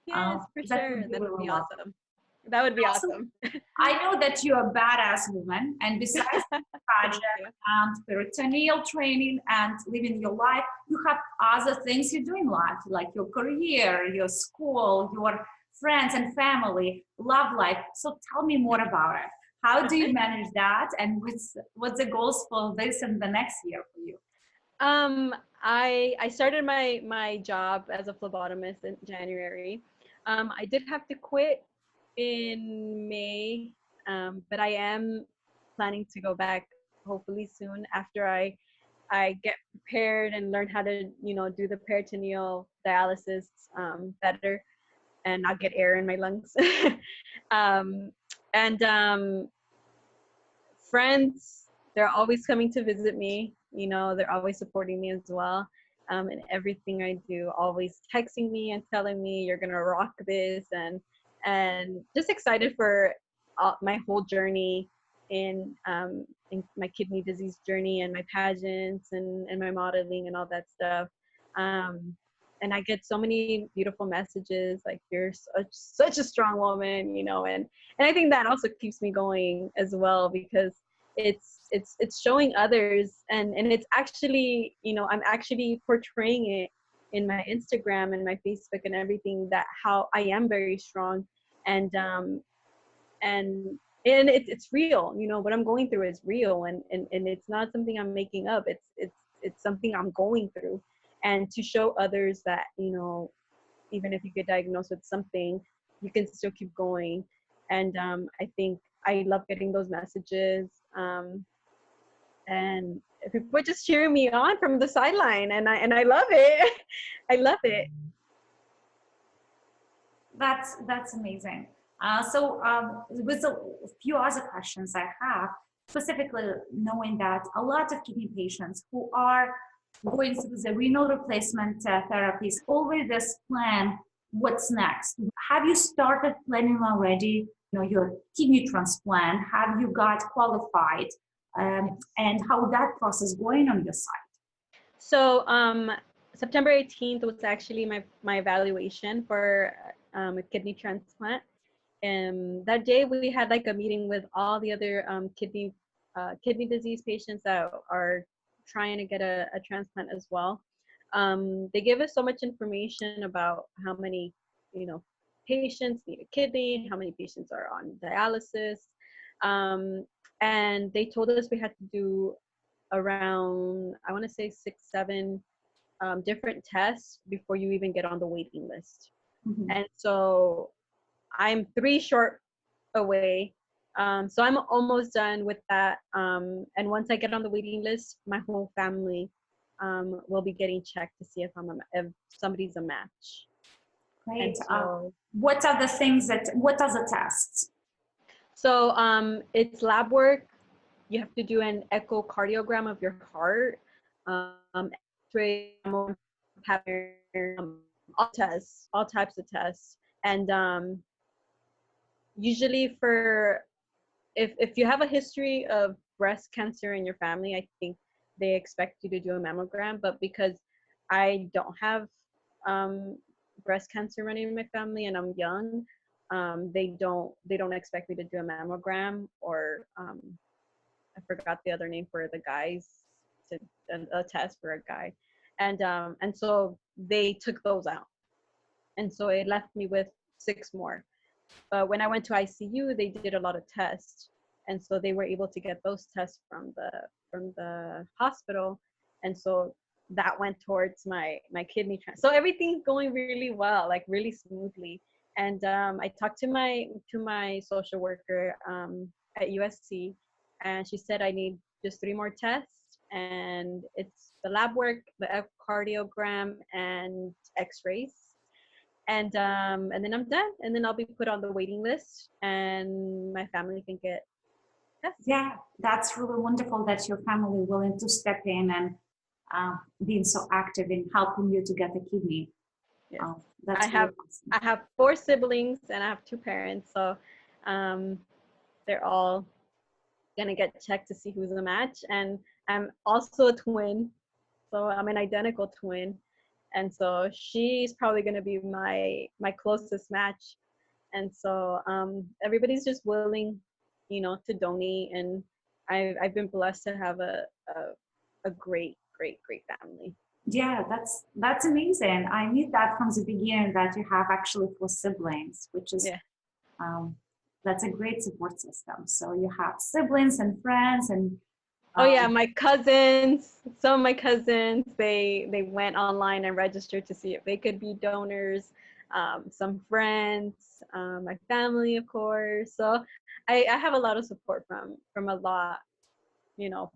Yes, for sure. That would be awesome. That would be awesome. I know that you're a badass woman, and besides the pageant and peritoneal training and living your life, you have other things you do in life, like your career, your school, your friends and family, love life. So tell me more about it. How do you manage that, and what's the goals for this and the next year for you? I started my job as a phlebotomist in January. I did have to quit in May, but I am planning to go back hopefully soon after I get prepared and learn how to do the peritoneal dialysis better and not get air in my lungs. And friends, they're always coming to visit me. They're always supporting me as well. And everything I do, always texting me and telling me you're gonna rock this, and just excited for my whole journey in my kidney disease journey and my pageants and my modeling and all that stuff. And I get so many beautiful messages like you're such a strong woman, and I think that also keeps me going as well, because it's showing others, and it's actually, I'm actually portraying it in my Instagram and my Facebook and everything, that how I am very strong, and it's real. What I'm going through is real, and it's not something I'm making up. It's something I'm going through, and to show others that even if you get diagnosed with something, you can still keep going. And I think I love getting those messages, and people are just cheering me on from the sideline, and I love it. I love it. That's amazing. So with a few other questions I have, specifically knowing that a lot of kidney patients who are going through the renal replacement therapies always this plan what's next. Have you started planning already, your kidney transplant? Have you got qualified? And how that process going on your side? So September 18th was actually my evaluation for a kidney transplant. And that day we had like a meeting with all the other kidney disease patients that are trying to get a transplant as well. They gave us so much information about how many, patients need a kidney, how many patients are on dialysis. And they told us we had to do around, I want to say 6-7 different tests before you even get on the waiting list. Mm-hmm. And so I'm 3 short away. So I'm almost done with that. And once I get on the waiting list, my whole family will be getting checked to see if somebody's a match. Great. So, what are the tests? So it's lab work. You have to do an echocardiogram of your heart, X-ray, all tests, all types of tests. And usually if you have a history of breast cancer in your family, I think they expect you to do a mammogram. But because I don't have breast cancer running in my family and I'm young, they don't expect me to do a mammogram or I forgot the other name for the guys, a test for a guy, and so they took those out, and so it left me with 6 more. But when I went to ICU, they did a lot of tests, and so they were able to get those tests from the hospital, and so that went towards my kidney transplant. So everything's going really well, like really smoothly. And I talked to my social worker at USC, and she said I need just 3 more tests, and it's the lab work, the echocardiogram, and X-rays. And then I'm done, and then I'll be put on the waiting list, and my family can get tests. Yeah, that's really wonderful that your family willing to step in and being so active in helping you to get a kidney. Yes. That's awesome. I have 4 siblings and I have 2 parents, so they're all gonna get checked to see who's a match. And I'm also a twin, so I'm an identical twin, and so she's probably gonna be my closest match. And so everybody's just willing, to donate, and I've been blessed to have a great family. Yeah, that's amazing. I knew that from the beginning that you have actually 4 siblings, which is that's a great support system. So you have siblings and friends and oh yeah, my cousins. Some of my cousins, they went online and registered to see if they could be donors. Some friends, my family, of course. So I have a lot of support from a lot,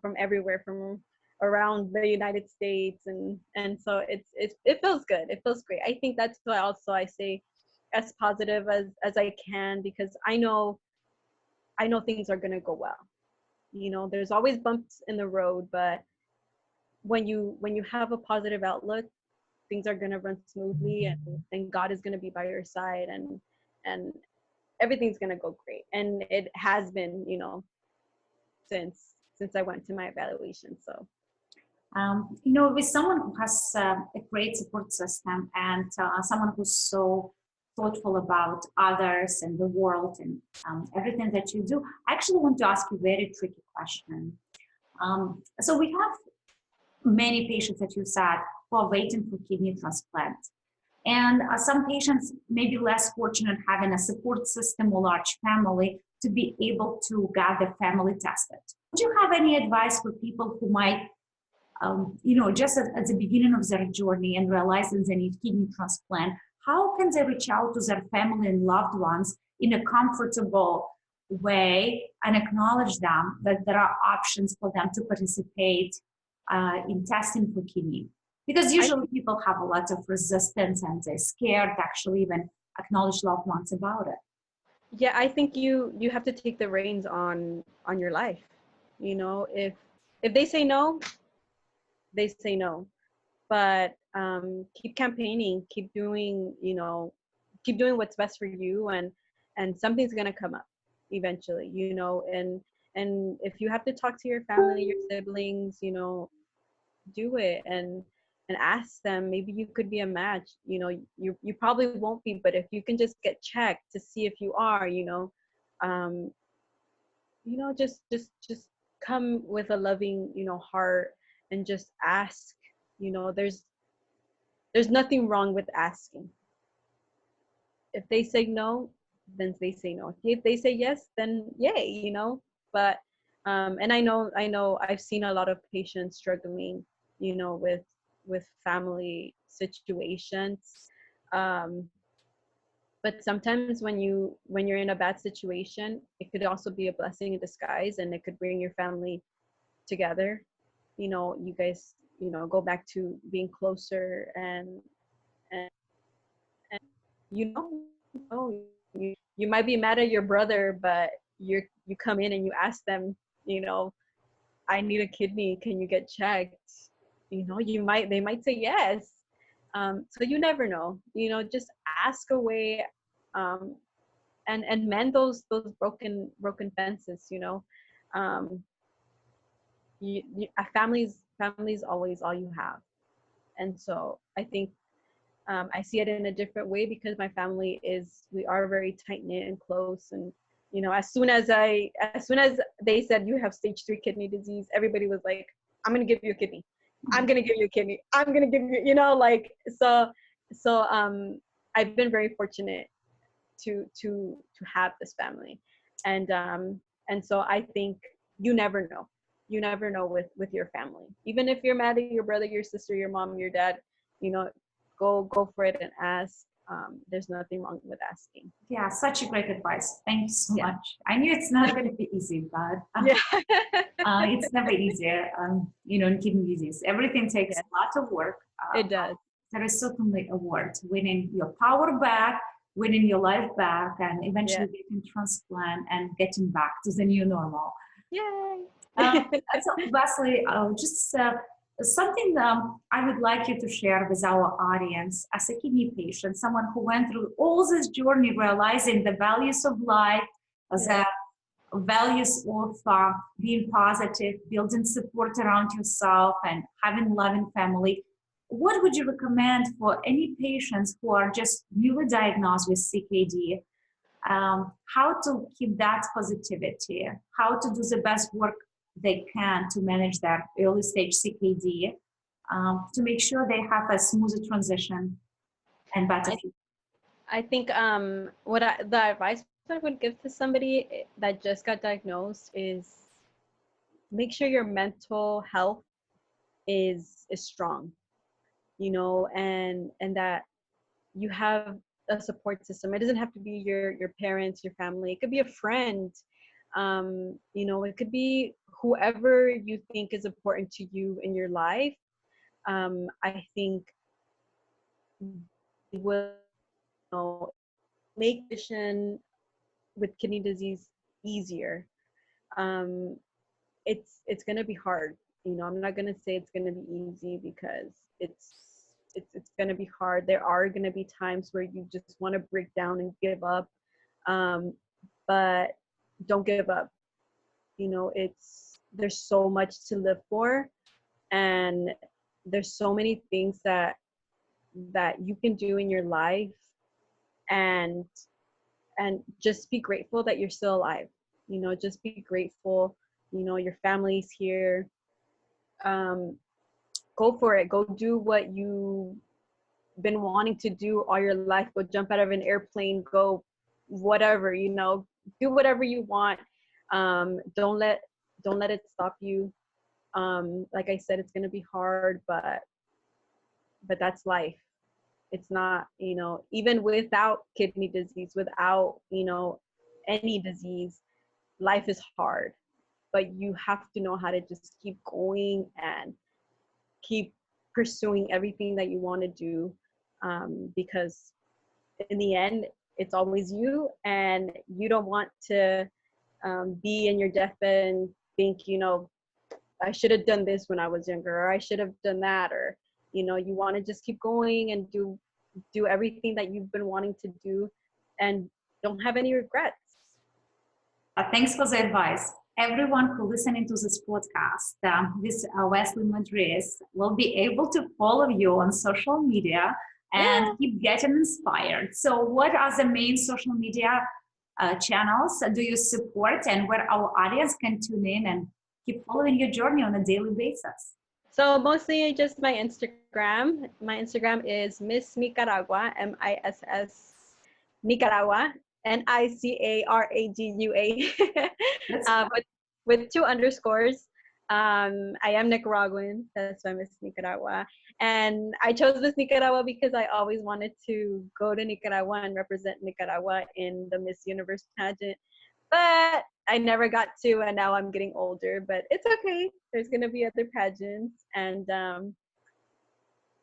from everywhere, from around the United States, and so it feels good. It feels great. I think that's why also I say as positive as I can, because I know things are gonna go well. There's always bumps in the road, but when you have a positive outlook, things are gonna run smoothly, and God is gonna be by your side, and everything's gonna go great. And it has been, since I went to my evaluation. So with someone who has a great support system and someone who's so thoughtful about others and the world and everything that you do, I actually want to ask you a very tricky question. So we have many patients that you said who are waiting for kidney transplant. And some patients may be less fortunate having a support system or large family to be able to get the family tested. Do you have any advice for people who might just at the beginning of their journey and realizing they need kidney transplant? How can they reach out to their family and loved ones in a comfortable way and acknowledge them that there are options for them to participate in testing for kidney? Because usually people have a lot of resistance and they're scared to actually even acknowledge loved ones about it. Yeah, I think you have to take the reins on your life. You know, if they say no, they say no. But keep campaigning, keep doing, you know, keep doing what's best for you, and something's gonna come up eventually, you know. And if you have to talk to your family, your siblings, you know, do it, and ask them. Maybe you could be a match. You know, you probably won't be, but if you can just get checked to see if you are, um, just come with a loving, you know, heart, and just ask. You know, there's nothing wrong with asking. If they say no, then they say no. If they say yes, then yay, you know. But and I know I've seen a lot of patients struggling, you know, with family situations. Um, but sometimes when you're in a bad situation, it could also be a blessing in disguise, and it could bring your family together. You know, you guys, you know, go back to being closer, and you know, you might be mad at your brother, but you come in and you ask them, you know, I need a kidney, can you get checked? You know, they might say yes. So you never know, you know, just ask away, um, and mend those broken fences, you know. um, a family's always all you have. And so I think, I see it in a different way, because my family we are very tight knit and close. And you know, as soon as they said you have stage 3 kidney disease, everybody was like, I'm gonna give you a kidney. I'm gonna give you a kidney. I'm gonna give you, you know, like, so I've been very fortunate to have this family. And so I think you never know. You never know with your family. Even if you're mad at your brother, your sister, your mom, your dad, you know, go for it and ask. There's nothing wrong with asking. Yeah, such a great advice. Thank you so Yeah. much. I knew it's not going to be easy, but Yeah. it's never easier. You know, in kidney disease, everything takes Yeah. a lot of work. It does. There is certainly a word, winning your power back, winning your life back, and eventually getting transplant and getting back to the new normal. Yay. So Wesley, just something I would like you to share with our audience as a kidney patient, someone who went through all this journey, realizing the values of life, the values of being positive, building support around yourself, and having loving family. What would you recommend for any patients who are just newly diagnosed with CKD? How to keep that positivity, how to do the best work they can to manage their early stage CKD, to make sure they have a smoother transition and better. I think the advice I would give to somebody that just got diagnosed is make sure your mental health is strong, you know, and that you have a support system. It doesn't have to be your parents, your family. It could be a friend. You know, it could be whoever you think is important to you in your life. I think it will, you know, make vision with kidney disease easier. Um, it's gonna be hard. You know, I'm not gonna say it's gonna be easy, because it's gonna be hard. There are gonna be times where you just want to break down and give up, but don't give up. You know, there's so much to live for, and there's so many things that you can do in your life, and just be grateful that you're still alive. You know, just be grateful. You know, your family's here. Go for it. Go do what you've been wanting to do all your life. Go jump out of an airplane. Go whatever, you know, do whatever you want. Don't let it stop you. Like I said, it's going to be hard, but that's life. It's not, you know, even without kidney disease, without, you know, any disease, life is hard. But you have to know how to just keep going and keep pursuing everything that you want to do, because in the end, it's always you, and you don't want to be in your deathbed and think, you know, I should have done this when I was younger, or I should have done that, or, you know, you want to just keep going and do everything that you've been wanting to do and don't have any regrets. Thanks for the advice. Everyone who listening to this podcast, this Wesley Madriz will be able to follow you on social media and keep getting inspired. So what are the main social media channels do you support, and where our audience can tune in and keep following your journey on a daily basis? So mostly just my Instagram. My Instagram is Miss Nicaragua, MISS Nicaragua, NICARAGUA, with 2 underscores. I am Nicaraguan, that's why Miss Nicaragua. And I chose Miss Nicaragua because I always wanted to go to Nicaragua and represent Nicaragua in the Miss Universe pageant. But I never got to, and now I'm getting older, but it's okay. There's going to be other pageants, and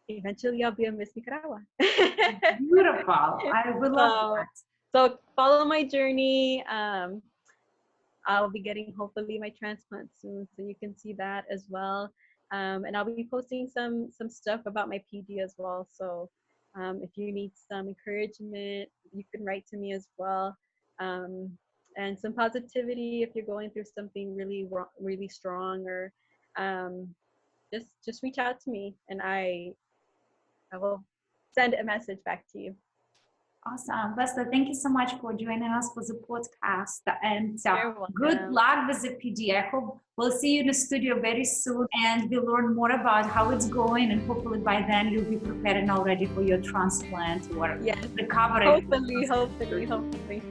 eventually I'll be a Miss Nicaragua. Beautiful. I would love that. So follow my journey. I'll be getting hopefully my transplant soon, so you can see that as well. And I'll be posting some stuff about my PD as well. So if you need some encouragement, you can write to me as well. And some positivity if you're going through something really strong, or just reach out to me, and I will send a message back to you. Awesome. Wesley, thank you so much for joining us for the podcast, and good luck with the PD. I hope we'll see you in the studio very soon, and we'll learn more about how it's going, and hopefully by then you'll be preparing already for your transplant or recovery. Hopefully.